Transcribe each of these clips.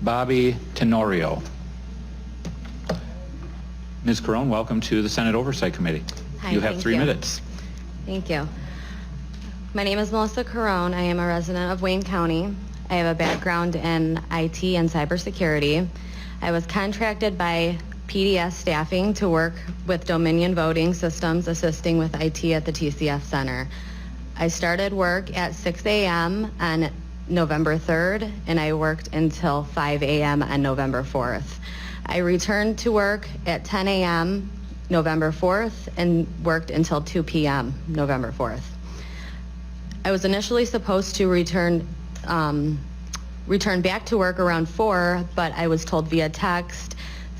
Bobby Tenorio. Ms. Carone, welcome to the Senate Oversight Committee. Hi, you have thank 3 you. minutes. Thank you. My name is Melissa Carone. I am a resident of Wayne County. I have a background in IT and cybersecurity. I was contracted by PDS staffing to work with Dominion Voting Systems, assisting with IT at the TCF Center. I started work at 6 a.m. on November 3rd, and I worked until 5 a.m. on November 4th. I returned to work at 10 a.m. November 4th and worked until 2 p.m. November 4th. I was initially supposed to return back to work around 4, but I was told via text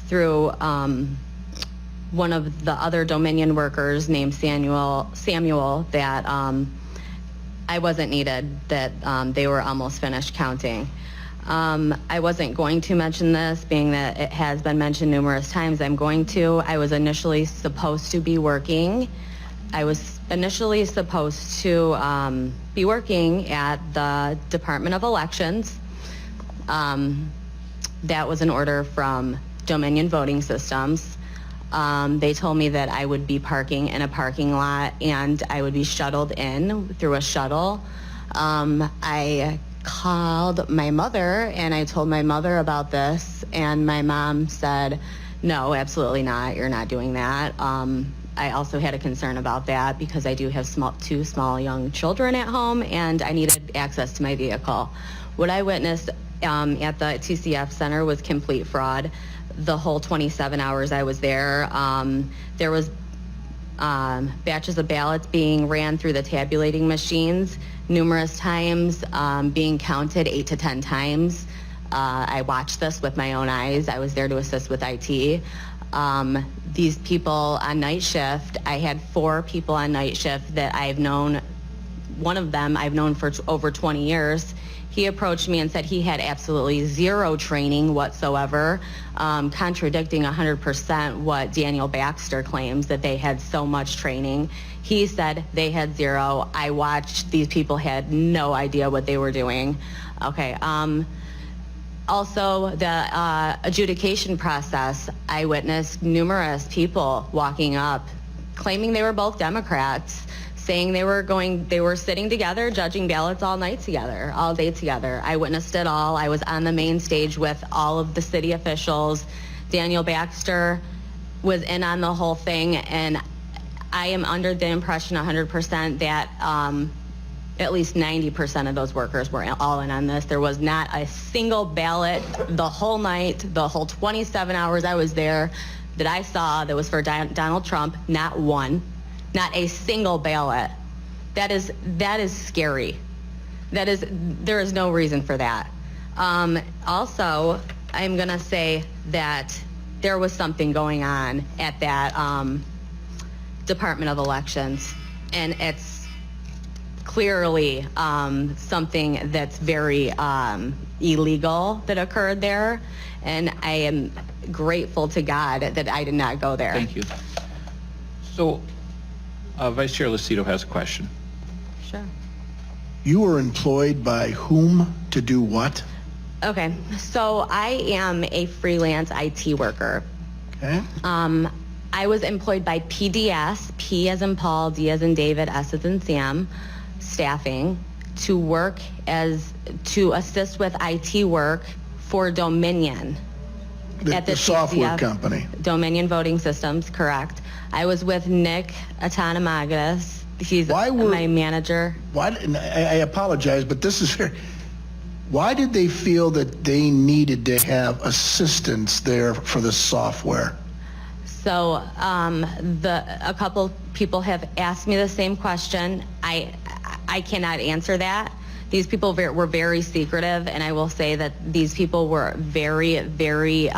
through one of the other Dominion workers named Samuel that I wasn't needed, that they were almost finished counting. I wasn't going to mention this, being that it has been mentioned numerous times. I was initially supposed to be working. I was initially supposed to be working at the Department of Elections. That was an order from Dominion Voting Systems. They told me that I would be parking in a parking lot and I would be shuttled in through a shuttle. I called my mother and I told my mother about this, and my mom said, no, absolutely not, you're not doing that. I also had a concern about that because I do have two small young children at home and I needed access to my vehicle. What I witnessed at the TCF Center was complete fraud. The whole 27 hours I was there, there was batches of ballots being ran through the tabulating machines numerous times, being counted 8 to 10 times. I watched this with my own eyes. I was there to assist with IT. These people on night shift, I had 4 people on night shift that I've known. One of them I've known for over 20 years. He approached me and said he had absolutely zero training whatsoever, contradicting 100% what Daniel Baxter claims, that they had so much training. He said they had zero. I watched. These people had no idea what they were doing. Okay. Also, the adjudication process, I witnessed numerous people walking up, claiming they were both Democrats, saying they were sitting together, judging ballots all night together, all day together. I witnessed it all. I was on the main stage with all of the city officials. Daniel Baxter was in on the whole thing, and I am under the impression 100% that at least 90% of those workers were all in on this. There was not a single ballot the whole night, the whole 27 hours I was there, that I saw that was for Donald Trump. Not one. Not a single ballot. That is scary. There is no reason for that. Also, I'm gonna say that there was something going on at that Department of Elections, and it's clearly something that's very illegal that occurred there, and I am grateful to God that I did not go there. Thank you. So, Vice Chair Lucido has a question. Sure. You were employed by whom to do what? Okay, so I am a freelance IT worker. Okay. I was employed by PDS, P as in Paul, D as in David, S as in Sam, staffing, to assist with IT work for Dominion. The software company. Dominion Voting Systems, correct. I was with Nick Atanamagis. He's my manager. I apologize, but this is very... Why did they feel that they needed to have assistance there for the software? So a couple people have asked me the same question. I cannot answer that. These people were very secretive, and I will say that these people were very, very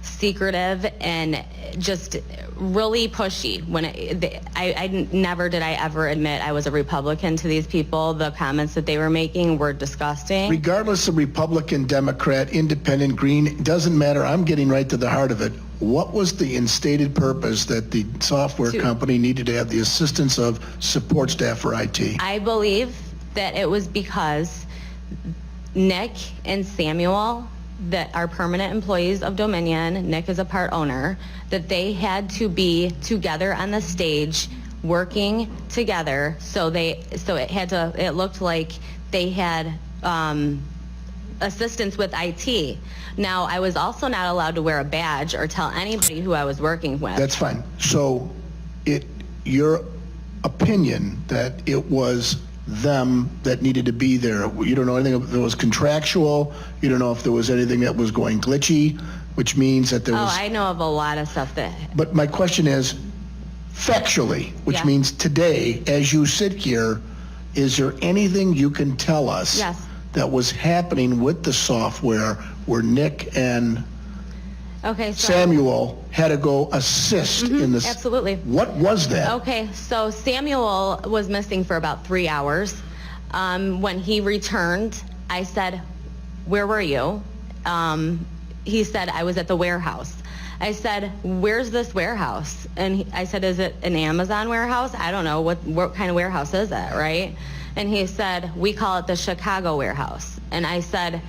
secretive and just really pushy. Never did I ever admit I was a Republican to these people. The comments that they were making were disgusting. Regardless of Republican, Democrat, Independent, Green, it doesn't matter. I'm getting right to the heart of it. What was the instated purpose that the software company needed to have the assistance of support staff for IT? I believe that it was because Nick and Samuel, that are permanent employees of Dominion, Nick is a part owner, that they had to be together on the stage, working together, so it looked like they had assistance with IT. Now, I was also not allowed to wear a badge or tell anybody who I was working with. That's fine. So your opinion that it was them that needed to be there, you don't know anything if it was contractual, you don't know if there was anything that was going glitchy, which means that there was... Oh, I know of a lot of stuff that... But my question is, factually, which Yeah. means today, as you sit here, is there anything you can tell us Yes. that was happening with the software where Nick and Okay, so... Samuel had to go assist in this? absolutely. What was that? Okay, so Samuel was missing for about 3 hours. When he returned, I said, "Where were you?" He said, "I was at the warehouse." I said, "Where's this warehouse?" And I said, "Is it an Amazon warehouse? I don't know. What kind of warehouse is it, right?" And he said, "We call it the Chicago warehouse." And I said,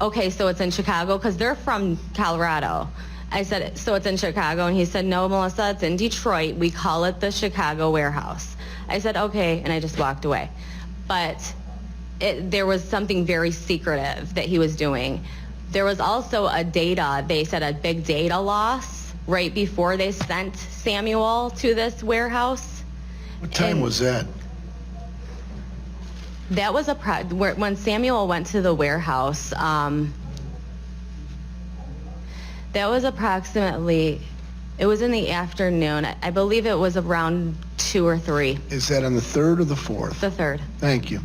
"Okay, so it's in Chicago?" Because they're from Colorado. I said, "So it's in Chicago?" And he said, "No, Melissa, it's in Detroit. We call it the Chicago warehouse." I said, "Okay," and I just walked away. But there was something very secretive that he was doing. There was also they said a big data loss right before they sent Samuel to this warehouse. What time was that? That was when Samuel went to the warehouse. That was approximately, it was in the afternoon. I believe it was around 2 or 3, Is that on the 3rd or the 4th? the 3rd. Thank you.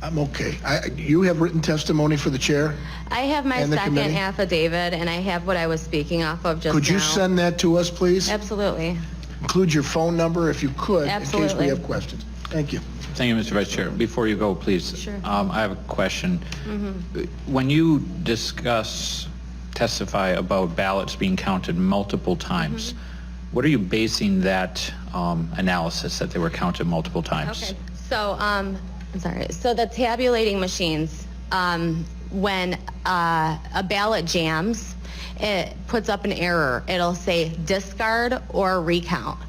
I'm okay. You have written testimony for the chair? I have my And the second committee? affidavit, and I have what I was speaking off of just now. Could you send that to us, please? Absolutely. Include your phone number if you could, in case we Absolutely. have questions. Thank you. Thank you, Mr. Vice Chair. Before you go, please. Sure. I have a question. When you testify about ballots being counted multiple times, what are you basing that analysis that they were counted multiple times? Okay, so, I'm sorry. So the tabulating machines, when a ballot jams, it puts up an error. It'll say discard or recount.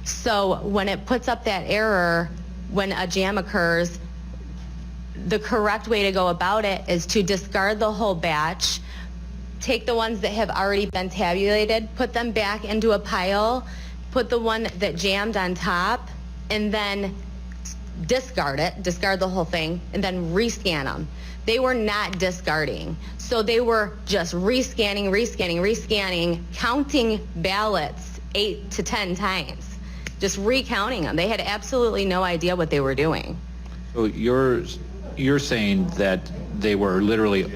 So when it puts up that error, when a jam occurs, the correct way to go about it is to discard the whole batch, take the ones that have already been tabulated, put them back into a pile, put the one that jammed on top, and then discard the whole thing, and then rescan them. They were not discarding. So they were just rescanning, counting ballots 8 to 10 times, just recounting them. They had absolutely no idea what they were doing. So you're saying that they were literally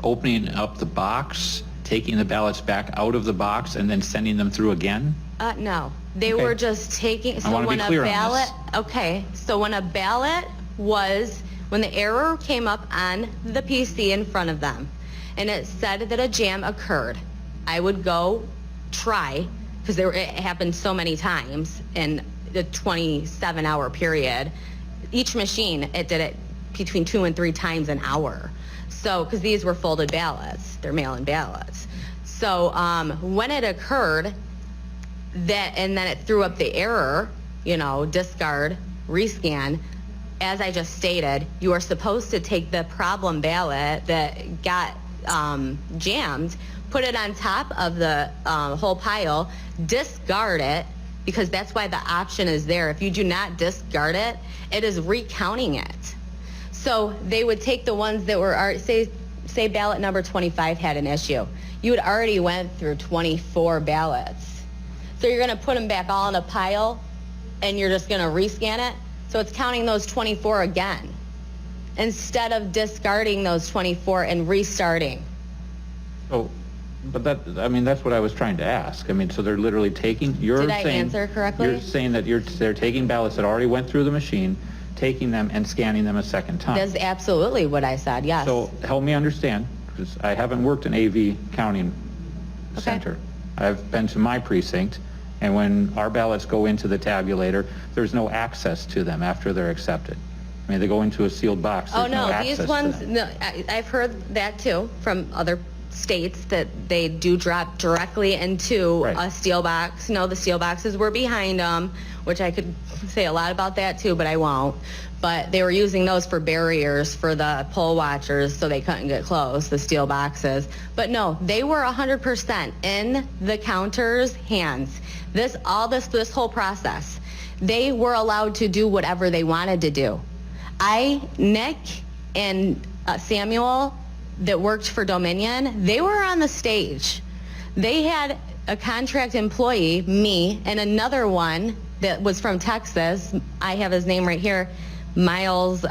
opening up the box, taking the ballots back out of the box, and then sending them through again? No, they Okay. were just taking, I wanna be clear on this. okay, so when a ballot when the error came up on the PC in front of them, and it said that a jam occurred, I would go try, because it happened so many times in the 27-hour period. Each machine, it did it between 2 and 3 times an hour. So, because these were folded ballots, they're mail-in ballots. So when it occurred, and then it threw up the error, discard, rescan, as I just stated, you are supposed to take the problem ballot that got jammed, put it on top of the whole pile, discard it, because that's why the option is there. If you do not discard it, it is recounting it. So they would take the ones that were, say ballot number 25 had an issue. You had already went through 24 ballots. So you're going to put them back all in a pile, and you're just going to rescan it. So it's counting those 24 again, instead of discarding those 24 and restarting. So, but that's what I was trying to ask. So they're literally taking, Did I answer correctly? You're saying that they're taking ballots that already went through the machine, taking them and scanning them a second time. That's absolutely what I said, yes. So help me understand, because I haven't worked in AV counting center. I've been to my precinct, and when our ballots go into the tabulator, there's no access to them after they're accepted. I mean, they go into a sealed box. Oh, There's no no, access these to ones, them. no, I've heard that too from other states that they do drop directly into Right. a steel box. No, the steel boxes were behind them, which I could say a lot about that too, but I won't. But they were using those for barriers for the poll watchers so they couldn't get close, the steel boxes. But no, they were 100% in the counter's hands. This whole process, they were allowed to do whatever they wanted to do. Nick and Samuel that worked for Dominion, they were on the stage. They had a contract employee, me, and another one that was from Texas. I have his name right here, Miles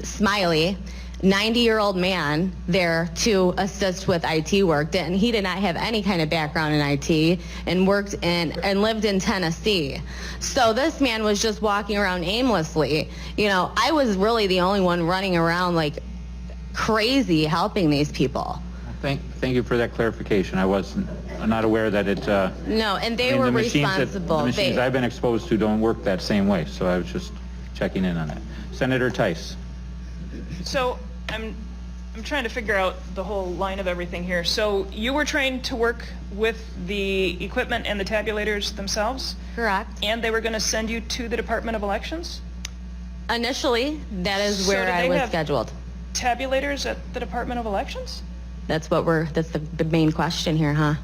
Smiley, 90-year-old man there to assist with IT work. And he did not have any kind of background in IT and worked in and lived in Tennessee. So this man was just walking around aimlessly. You know, I was really the only one running around like crazy helping these people. Thank you for that clarification. I'm not aware that it, No, and they I mean, were the machines responsible. The machines They- I've been exposed to don't work that same way, so I was just checking in on that. Senator Tice. So I'm trying to figure out the whole line of everything here. So you were trained to work with the equipment and the tabulators themselves, Correct. and they were going to send you to the Department of Elections? Initially, that is So where do I they was have- scheduled. Tabulators at the Department of Elections? That's the main question here, huh?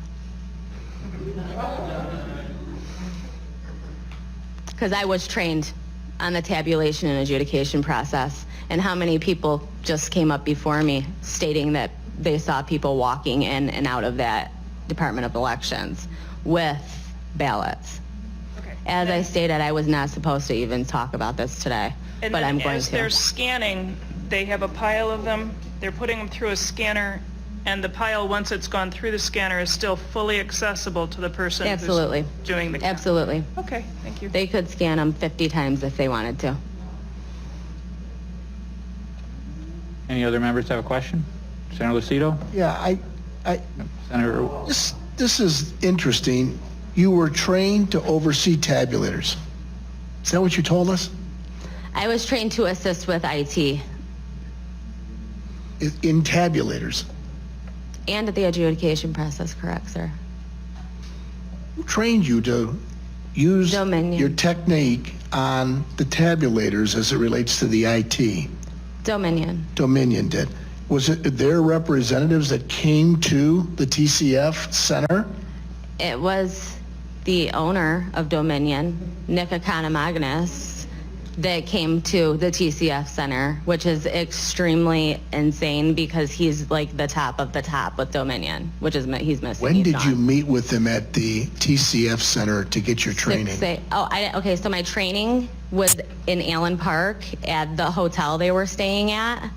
Because I was trained on the tabulation and adjudication process, and how many people just came up before me stating that they saw people walking in and out of that Department of Elections with ballots. Okay. As I stated, I was not supposed to even talk about this today, And but then I'm going as they're to. scanning, they have a pile of them, they're putting them through a scanner, and the pile, once it's gone through the scanner, is still fully accessible to the person Absolutely. who's doing the count? Absolutely. Okay, thank you. They could scan them 50 times if they wanted to. Any other members have a question? Senator Lucido? Yeah, Senator, this is interesting. You were trained to oversee tabulators. Is that what you told us? I was trained to assist with IT In tabulators? and the adjudication process, correct, sir? Who trained you to use Dominion. your technique on the tabulators as it relates to the IT? Dominion. Dominion did. Was it their representatives that came to the TCF Center? It was the owner of Dominion, Nick Economagnis, that came to the TCF Center, which is extremely insane because he's like the top of the top with Dominion, which is he's missing. When He's did gone. you meet with them at the TCF Center to get your training? Okay, so my training was in Allen Park at the hotel they were staying at,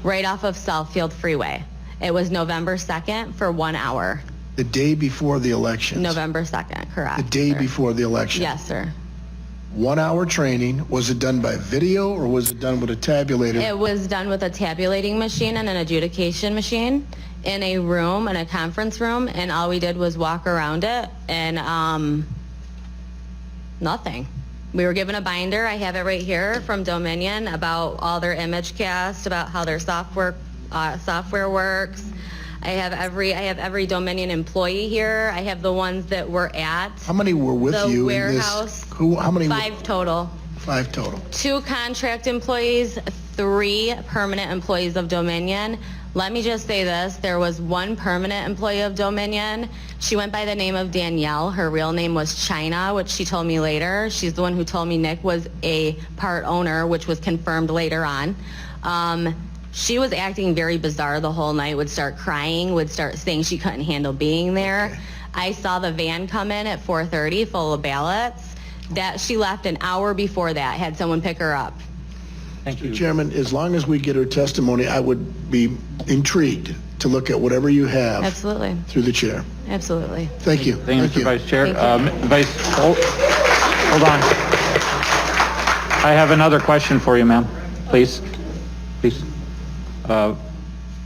right off of Southfield Freeway. It was November 2nd for 1 hour. The day before the elections? November 2nd, correct. The day sir. before the election? Yes, sir. 1 hour training. Was it done by video or was it done with a tabulator? It was done with a tabulating machine and an adjudication machine in a room, in a conference room, and all we did was walk around it and nothing. We were given a binder, I have it right here, from Dominion about all their image cast, about how their software works. I have every Dominion employee here. I have the ones that were at How many were with the you warehouse. in this? How many? 5 total. 5 total. 2 contract employees, 3 permanent employees of Dominion. Let me just say this, there was 1 permanent employee of Dominion. She went by the name of Danielle. Her real name was China, which she told me later. She's the one who told me Nick was a part owner, which was confirmed later on. She was acting very bizarre the whole night, would start crying, would start saying she couldn't handle being there. Okay. I saw the van come in at 4:30 full of ballots. That she left an hour before that, had someone pick her up. thank you. Chairman, as long as we get her testimony, I would be intrigued to look at whatever you have Absolutely, through the chair. absolutely. Thank you. Thank you, Mr. Vice Chair. Thank Hold on. I have another question for you, ma'am. Please. Please.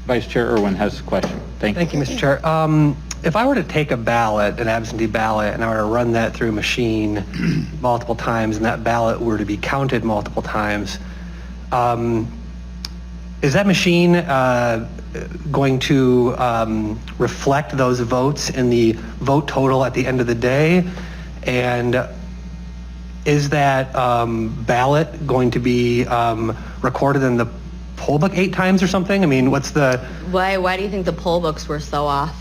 Vice Chair Irwin has a question. Thank you. Thank you, Mr. Chair. If I were to take a ballot, an absentee ballot, and I were to run that through a machine multiple times, and that ballot were to be counted multiple times, Is that machine going to reflect those votes in the vote total at the end of the day? And is that ballot going to be recorded in the poll book 8 times or something? I mean, what's the... Why do you think the poll books were so off?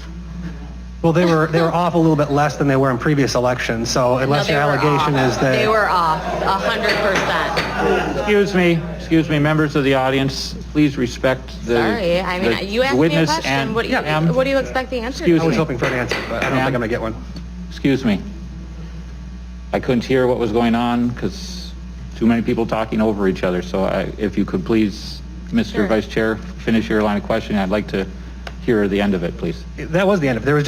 Well, they were off a little bit less than they were in previous elections, so unless No, your they were allegation off. is that... They were off, 100%. Excuse me, members of the audience, please respect the Sorry, I mean, the you asked me a witness question. and- What do you, Ma'am, what do you expect the answer Excuse to I was be? hoping for an answer, but I don't think I'm going to get one. Excuse me. I couldn't hear what was going on because too many people talking over each other. So if you could please, Mr. Sure. Vice Chair, finish your line of questioning. I'd like to hear the end of it, please. That was the end of it. There was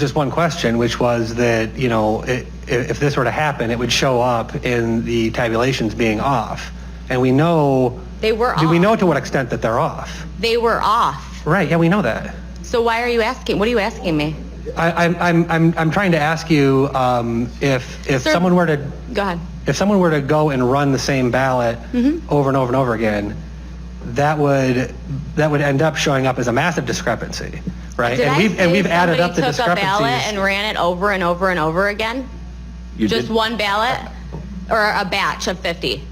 just one question, which was that, you know, if this were to happen, it would show up in the tabulations being off. And we know... They were Do we off. know to what extent that they're off? They were off. Right, yeah, we know that. So why are you asking? What are you asking me? I'm trying to ask you if Sir, someone were to... Go ahead. If someone were to go and run the same ballot over and over and over again, that would end up showing up as a massive discrepancy, right? Did and we've say added up the somebody took a ballot discrepancies. and ran it over and over and over again? You Just did- one ballot? Or a batch of 50?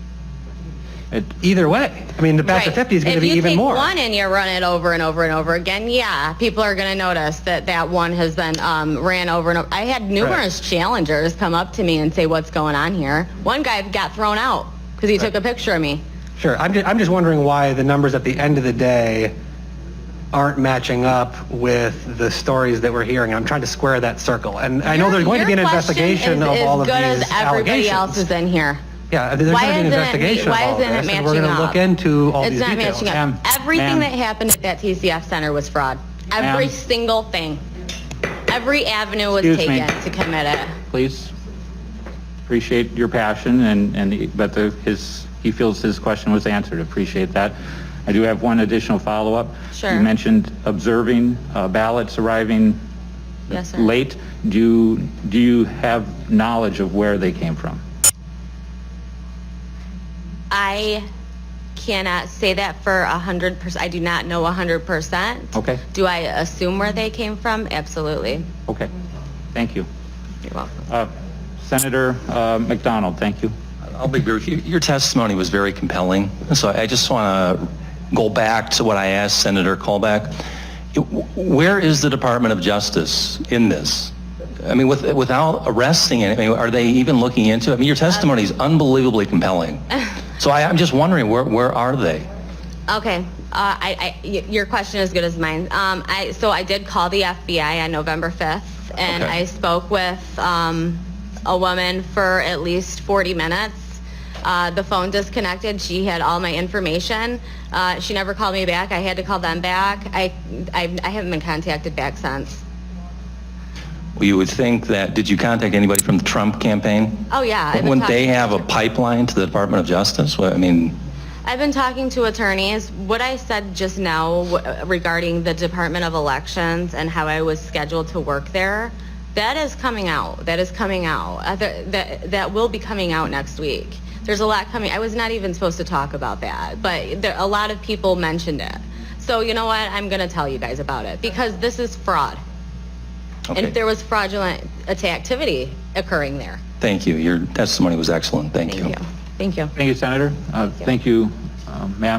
Either way, I mean, the batch of 50 is going to be even more. If you take one and you run it over and over and over again, yeah, people are going to notice that that one has been ran over and over. I had numerous challengers come up to me and say, what's going on here? One guy got thrown out because he took a picture of me. Sure, I'm just wondering why the numbers at the end of the day aren't matching up with the stories that we're hearing. I'm trying to square that circle. And I know there's going to be an Your question investigation is of all of as good these as everybody allegations. else is in here. Yeah, there's Why going to be an isn't it- investigation why of all isn't it this, and we're matching going to up? look into all It's these not details. matching up. Ma'am, Everything ma'am. that happened at that TCF center was fraud. Every Ma'am. single thing. Every avenue was Excuse me. taken to commit it. Please. Appreciate your passion but he feels his question was answered. Appreciate that. I do have one additional follow-up. Sure. You mentioned observing ballots arriving Yes, sir. late. Do you have knowledge of where they came from? I cannot say that for 100%. I do not know 100%. Okay. Do I assume where they came from? Absolutely. Okay. Thank you. You're welcome. Senator McDonald, thank you. I'll be brief. Your testimony was very compelling, so I just want to go back to what I asked Senator Colbeck. Where is the Department of Justice in this? I mean, without arresting it, I mean, are they even looking into it? I mean, your testimony is unbelievably compelling. So I'm just wondering, where are they? Okay. Your question is as good as mine. So I did call the FBI on November 5th, and Okay. I spoke with a woman for at least 40 minutes. The phone disconnected. She had all my information. She never called me back. I had to call them back. I haven't been contacted back since. Well, you would think that, did you contact anybody from the Trump campaign? Oh, yeah. I've been Wouldn't they talking- have a pipeline to the Department of Justice? Well, I mean, I've been talking to attorneys. What I said just now regarding the Department of Elections and how I was scheduled to work there, that is coming out. That is coming out. That will be coming out next week. There's a lot coming. I was not even supposed to talk about that, but a lot of people mentioned it. So you know what? I'm going to tell you guys about it because this is fraud. okay. And there was fraudulent activity occurring there. Thank you. Your testimony was excellent. Thank you. Thank you. Thank you. Thank you, Senator. Thank you, ma'am.